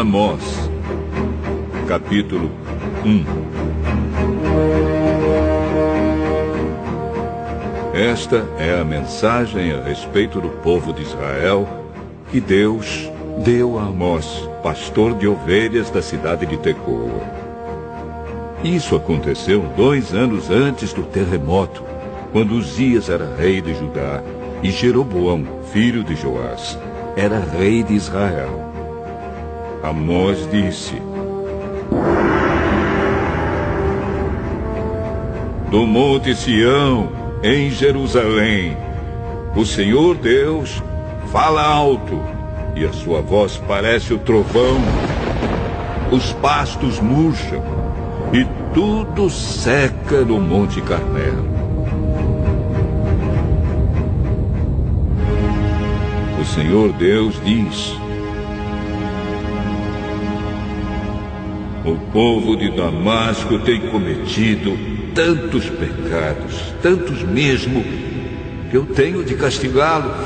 Amós, capítulo 1. Esta é a mensagem a respeito do povo de Israel que Deus deu a Amós, pastor de ovelhas da cidade de Tecoa. Isso aconteceu 2 anos antes do terremoto, quando Uzias era rei de Judá e Jeroboão, filho de Joás, era rei de Israel. Amós disse: do monte Sião, em Jerusalém, o Senhor Deus fala alto, e a sua voz parece o trovão. Os pastos murcham, e tudo seca no Monte Carmelo. O Senhor Deus diz: o povo de Damasco tem cometido tantos pecados, tantos mesmo, que eu tenho de castigá-los.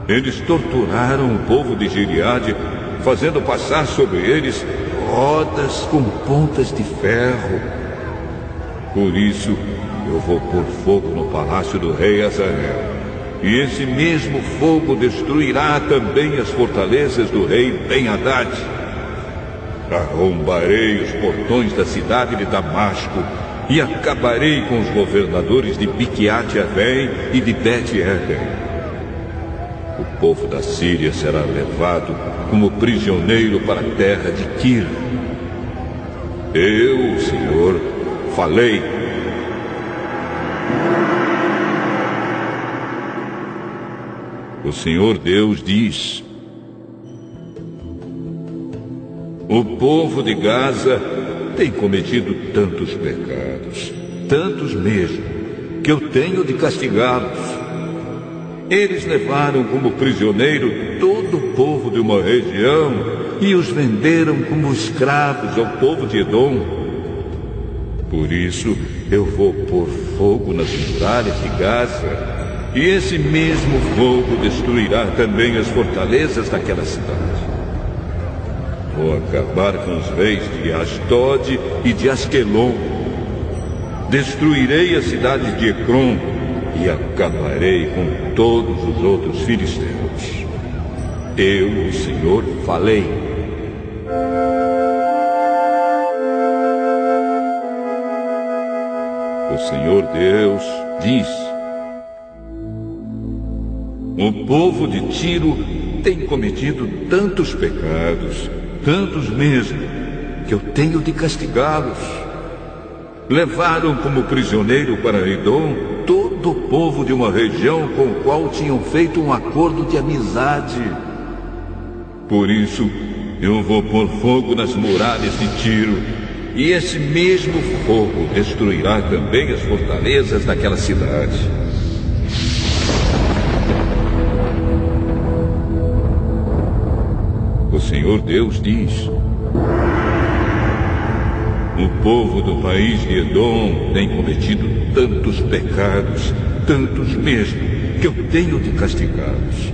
Eles torturaram o povo de Gileade, fazendo passar sobre eles rodas com pontas de ferro. Por isso, eu vou pôr fogo no palácio do rei Hazael, e esse mesmo fogo destruirá também as fortalezas do rei Ben-Hadad. Arrombarei os portões da cidade de Damasco e acabarei com os governadores de Biquiat-Avém e de Bet-Eden. O povo da Síria será levado como prisioneiro para a terra de Kir. Eu, o Senhor, falei. O Senhor Deus diz: o povo de Gaza tem cometido tantos pecados, tantos mesmo, que eu tenho de castigá-los. Eles levaram como prisioneiro todo o povo de uma região e os venderam como escravos ao povo de Edom. Por isso, eu vou pôr fogo nas muralhas de Gaza, e esse mesmo fogo destruirá também as fortalezas daquela cidade. Vou acabar com os reis de Asdod e de Asquelon. Destruirei a cidade de Ecrom e acabarei com todos os outros filisteus. Eu, o Senhor, falei. O Senhor Deus diz: o povo de Tiro tem cometido tantos pecados, tantos mesmo, que eu tenho de castigá-los. Levaram como prisioneiro para Edom todo o povo de uma região com o qual tinham feito um acordo de amizade. Por isso, eu vou pôr fogo nas muralhas de Tiro, e esse mesmo fogo destruirá também as fortalezas daquela cidade. O Senhor Deus diz: o povo do país de Edom tem cometido tantos pecados, tantos mesmo, que eu tenho de castigá-los.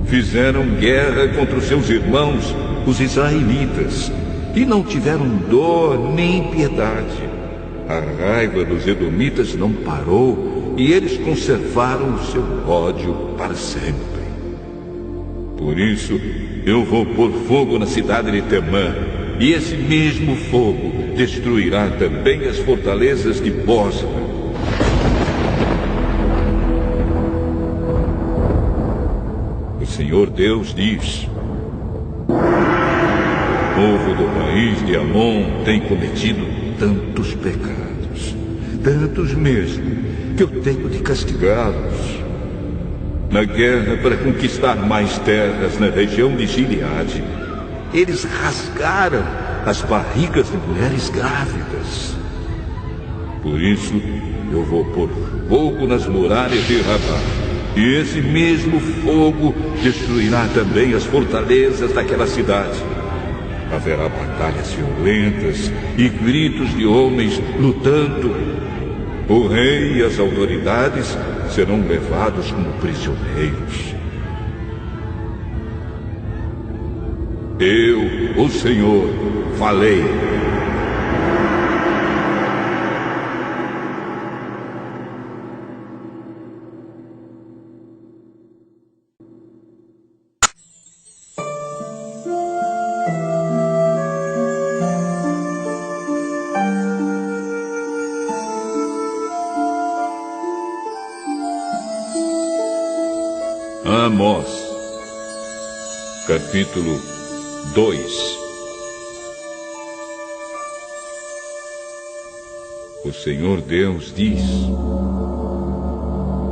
Fizeram guerra contra os seus irmãos, os israelitas, e não tiveram dó nem piedade. A raiva dos edomitas não parou, e eles conservaram o seu ódio para sempre. Por isso, eu vou pôr fogo na cidade de Temã, e esse mesmo fogo destruirá também as fortalezas de Bosra. O Senhor Deus diz: o povo do país de Amon tem cometido tantos pecados, tantos mesmo, que eu tenho de castigá-los. Na guerra para conquistar mais terras na região de Gileade, eles rasgaram as barrigas de mulheres grávidas. Por isso, eu vou pôr fogo nas muralhas de Rabá, e esse mesmo fogo destruirá também as fortalezas daquela cidade. Haverá batalhas violentas e gritos de homens lutando. O rei e as autoridades serão levados como prisioneiros. Eu, o Senhor, falei. Amós, capítulo 2. O Senhor Deus diz: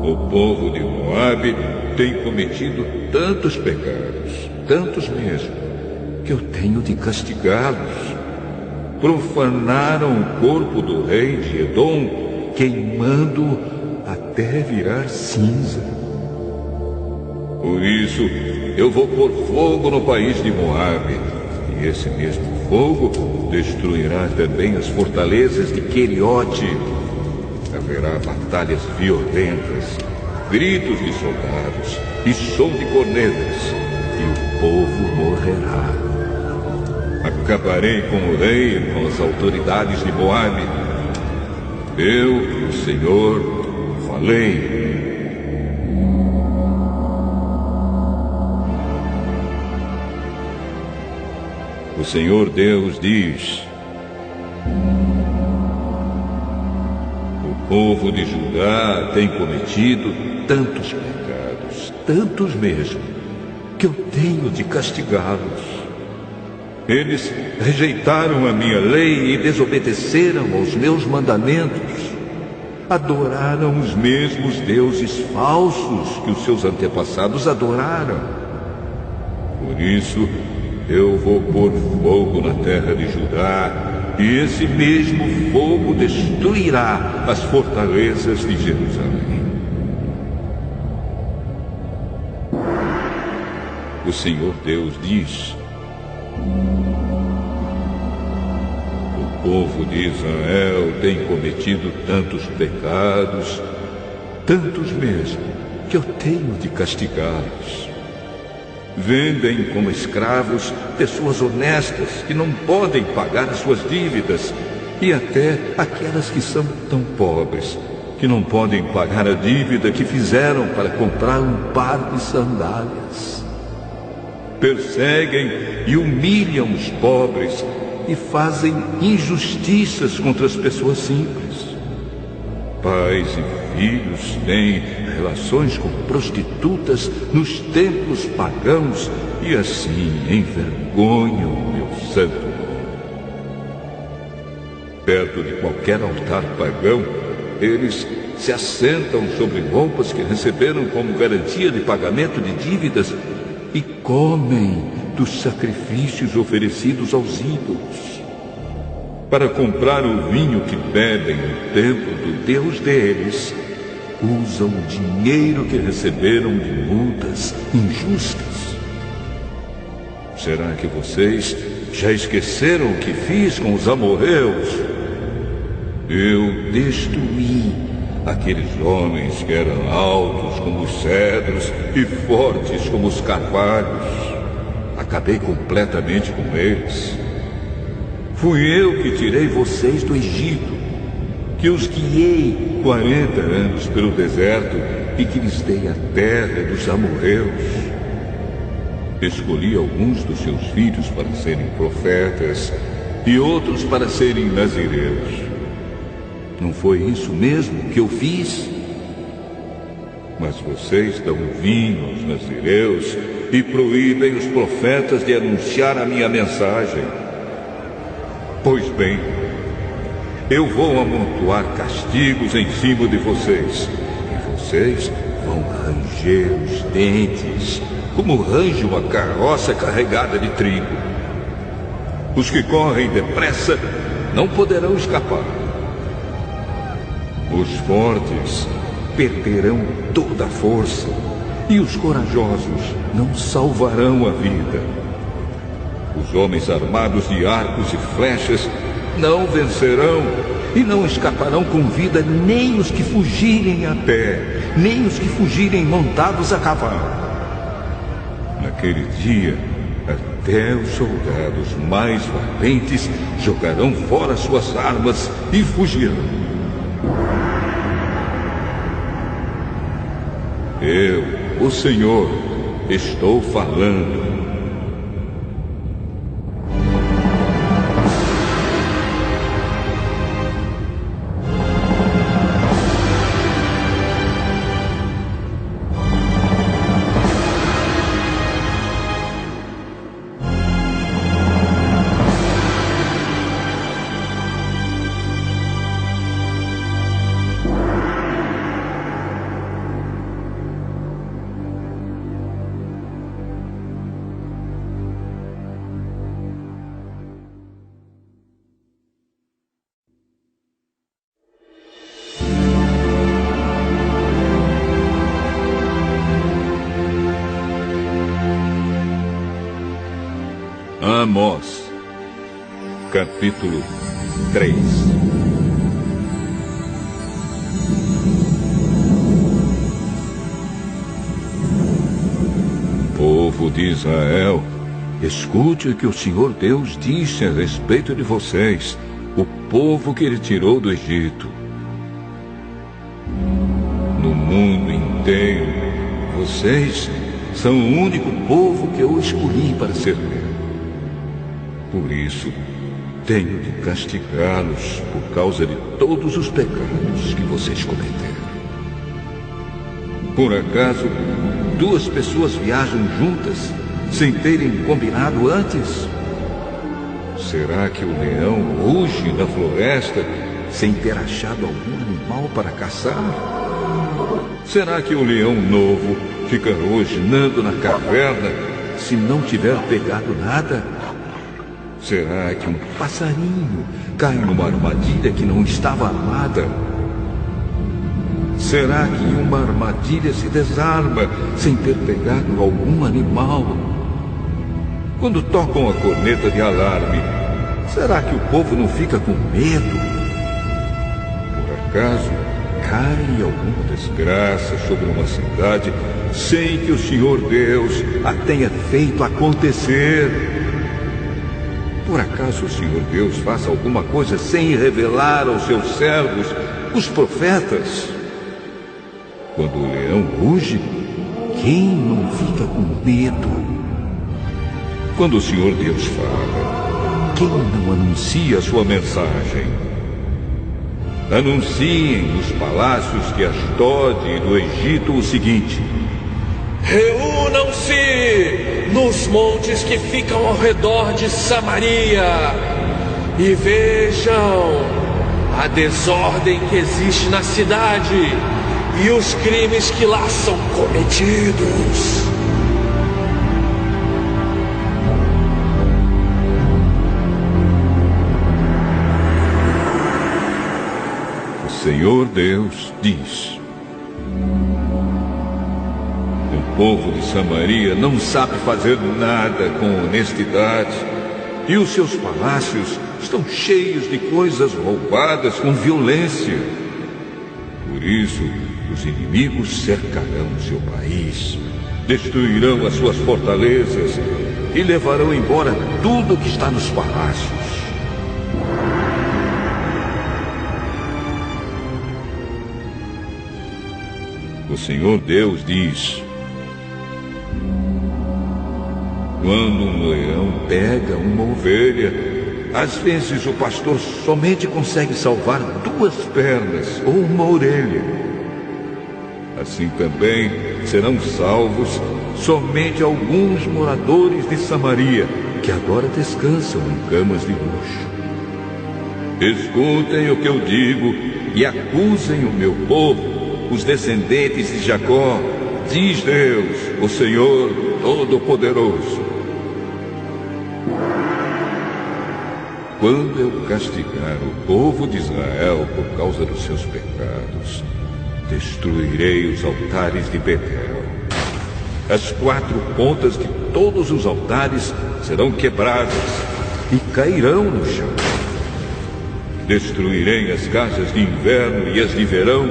o povo de Moabe tem cometido tantos pecados, tantos mesmo, que eu tenho de castigá-los. Profanaram o corpo do rei de Edom, queimando até virar cinza. Por isso, eu vou pôr fogo no país de Moabe, e esse mesmo fogo destruirá também as fortalezas de Queriote. Haverá batalhas violentas, gritos de soldados e som de cornetas, e o povo morrerá. Acabarei com o rei e com as autoridades de Moabe. Eu, o Senhor, falei. O Senhor Deus diz: o povo de Judá tem cometido tantos pecados, tantos mesmo, que eu tenho de castigá-los. Eles rejeitaram a minha lei e desobedeceram aos meus mandamentos. Adoraram os mesmos deuses falsos que os seus antepassados adoraram. Por isso, eu vou pôr fogo na terra de Judá, e esse mesmo fogo destruirá as fortalezas de Jerusalém. O Senhor Deus diz: o povo de Israel tem cometido tantos pecados, tantos mesmo, que eu tenho de castigá-los. Vendem como escravos pessoas honestas que não podem pagar as suas dívidas, e até aquelas que são tão pobres que não podem pagar a dívida que fizeram para comprar um par de sandálias. Perseguem e humilham os pobres e fazem injustiças contra as pessoas simples. Pais e filhos têm relações com prostitutas nos templos pagãos e assim envergonham meu santo nome. Perto de qualquer altar pagão, eles se assentam sobre roupas que receberam como garantia de pagamento de dívidas e comem dos sacrifícios oferecidos aos ídolos. Para comprar o vinho que bebem no templo do Deus deles, usam o dinheiro que receberam de multas injustas. Será que vocês já esqueceram o que fiz com os amorreus? Eu destruí aqueles homens que eram altos como os cedros e fortes como os carvalhos. Acabei completamente com eles. Fui eu que tirei vocês do Egito, que os guiei 40 anos pelo deserto e que lhes dei a terra dos amorreus. Escolhi alguns dos seus filhos para serem profetas e outros para serem nazireus. Não foi isso mesmo que eu fiz? Mas vocês dão vinho aos nazireus e proíbem os profetas de anunciar a minha mensagem. Pois bem, eu vou amontoar castigos em cima de vocês, e vocês vão ranger os dentes, como range uma carroça carregada de trigo. Os que correm depressa não poderão escapar. Os fortes perderão toda a força, e os corajosos não salvarão a vida. Os homens armados de arcos e flechas não vencerão e não escaparão com vida nem os que fugirem a pé, nem os que fugirem montados a cavalo. Naquele dia, a Até os soldados mais valentes jogarão fora suas armas e fugirão. Eu, o Senhor, estou falando. Amós, capítulo 3. Povo de Israel, escute o que o Senhor Deus disse a respeito de vocês, o povo que Ele tirou do Egito. No mundo inteiro, vocês são o único povo que eu escolhi para servir. Por isso, tenho de castigá-los por causa de todos os pecados que vocês cometeram. Por acaso, duas pessoas viajam juntas sem terem combinado antes? Será que o leão ruge na floresta sem ter achado algum animal para caçar? Será que o leão novo fica rosnando na caverna se não tiver pegado nada? Será que um passarinho cai numa armadilha que não estava armada? Será que uma armadilha se desarma sem ter pegado algum animal? Quando tocam a corneta de alarme, será que o povo não fica com medo? Por acaso, cai alguma desgraça sobre uma cidade sem que o Senhor Deus a tenha feito acontecer? Por acaso o Senhor Deus faça alguma coisa sem revelar aos seus servos, os profetas? Quando o leão ruge, quem não fica com medo? Quando o Senhor Deus fala, quem não anuncia a sua mensagem? Anunciem nos palácios de Asdod e do Egito o seguinte: reúnam-se nos montes que ficam ao redor de Samaria e vejam a desordem que existe na cidade e os crimes que lá são cometidos. O Senhor Deus diz: o povo de Samaria não sabe fazer nada com honestidade, e os seus palácios estão cheios de coisas roubadas com violência. Por isso, os inimigos cercarão seu país, destruirão as suas fortalezas e levarão embora tudo que está nos palácios. O Senhor Deus diz: quando um leão pega uma ovelha, às vezes o pastor somente consegue salvar 2 pernas ou uma orelha. Assim também serão salvos somente alguns moradores de Samaria, que agora descansam em camas de luxo. Escutem o que eu digo e acusem o meu povo, os descendentes de Jacó, diz Deus, o Senhor Todo-Poderoso. Quando eu castigar o povo de Israel por causa dos seus pecados, destruirei os altares de Betel. As 4 pontas de todos os altares serão quebradas e cairão no chão. Destruirei as casas de inverno e as de verão,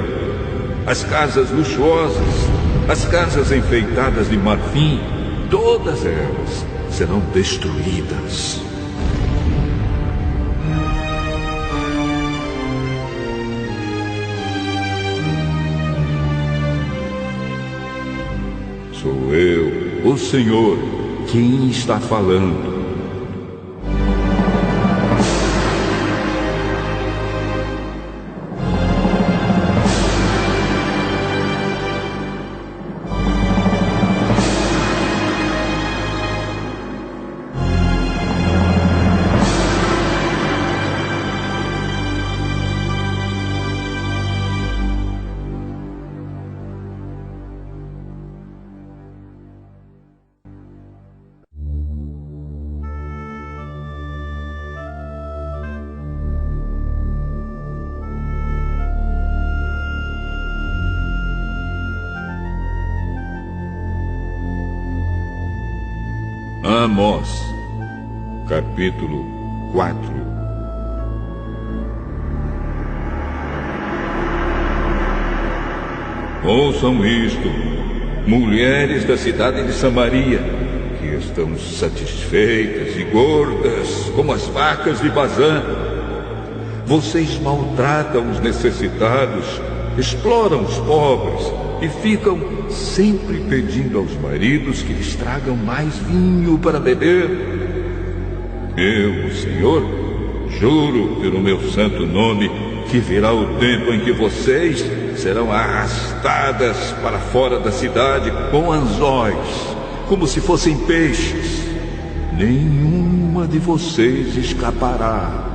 as casas luxuosas, as casas enfeitadas de marfim, todas elas serão destruídas. Sou eu, o Senhor, quem está falando. Amós, capítulo 4. Ouçam isto, mulheres da cidade de Samaria, que estão satisfeitas e gordas como as vacas de Bazã. Vocês maltratam os necessitados, exploram os pobres e ficam sempre pedindo aos maridos que lhes tragam mais vinho para beber. Eu, o Senhor, juro pelo meu santo nome que virá o tempo em que vocês serão arrastadas para fora da cidade com anzóis, como se fossem peixes. Nenhuma de vocês escapará.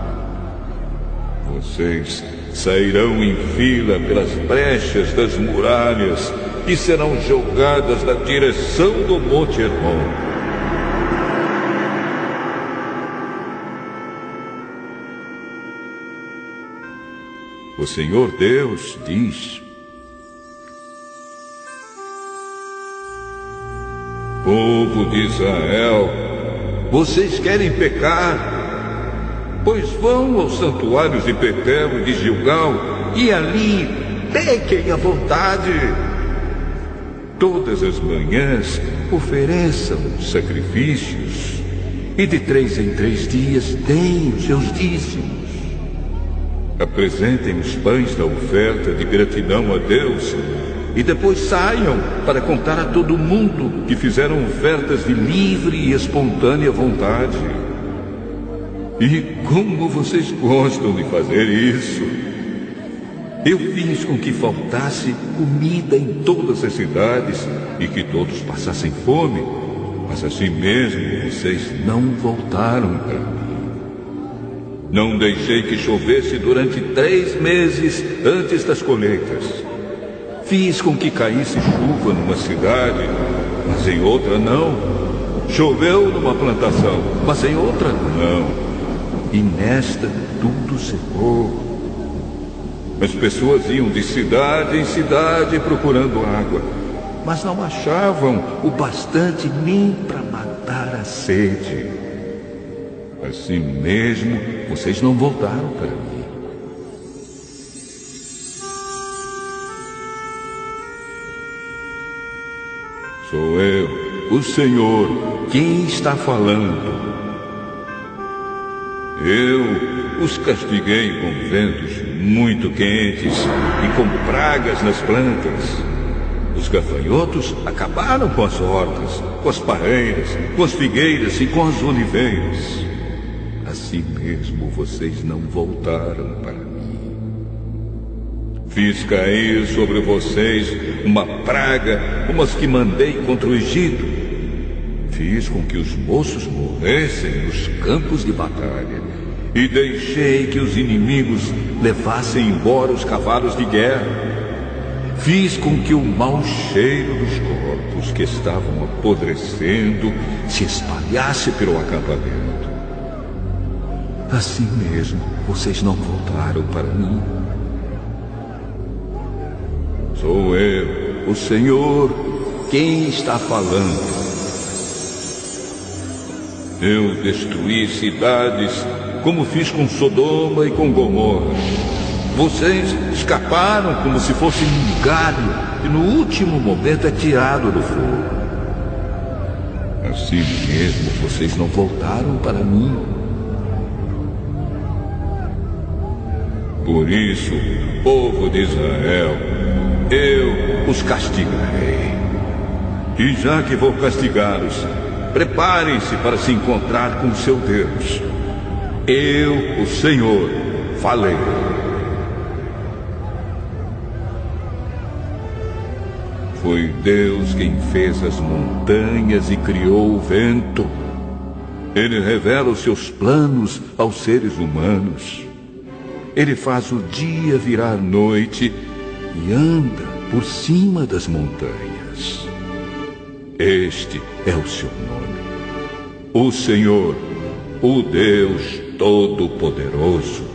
Vocês sairão em fila pelas brechas das muralhas e serão jogadas na direção do Monte Hermon. O Senhor Deus diz: povo de Israel, vocês querem pecar? Pois vão aos santuários de Betel e de Gilgal e ali pequem à vontade. Todas as manhãs ofereçam sacrifícios e de 3 em 3 dias deem os seus dízimos. Apresentem os pães da oferta de gratidão a Deus e depois saiam para contar a todo mundo que fizeram ofertas de livre e espontânea vontade. E como vocês gostam de fazer isso! Eu fiz com que faltasse comida em todas as cidades e que todos passassem fome, mas assim mesmo vocês não voltaram para mim. Não deixei que chovesse durante 3 meses antes das colheitas. Fiz com que caísse chuva numa cidade, mas em outra não. Choveu numa plantação, mas em outra não. E nesta tudo secou. As pessoas iam de cidade em cidade procurando água, mas não achavam o bastante nem para matar a sede. Assim mesmo, vocês não voltaram para mim. Sou eu, o Senhor, quem está falando. Eu os castiguei com ventos muito quentes e com pragas nas plantas. Os gafanhotos acabaram com as hortas, com as parreiras, com as figueiras e com as oliveiras. Assim mesmo vocês não voltaram para mim. Fiz cair sobre vocês uma praga, como as que mandei contra o Egito. Fiz com que os moços morressem nos campos de batalha e deixei que os inimigos levassem embora os cavalos de guerra. Fiz com que o mau cheiro dos corpos que estavam apodrecendo se espalhasse pelo acampamento. Assim mesmo, vocês não voltaram para mim. Sou eu, o Senhor, quem está falando. Eu destruí cidades como fiz com Sodoma e com Gomorra. Vocês escaparam como se fossem um galho e no último momento é tirado do fogo. Assim mesmo vocês não voltaram para mim. Por isso, povo de Israel, eu os castigarei. E já que vou castigá-los, preparem-se para se encontrar com o seu Deus. Eu, o Senhor, falei. Foi Deus quem fez as montanhas e criou o vento. Ele revela os seus planos aos seres humanos. Ele faz o dia virar noite e anda por cima das montanhas. Este é o seu nome. O Senhor, o Deus Todo-Poderoso.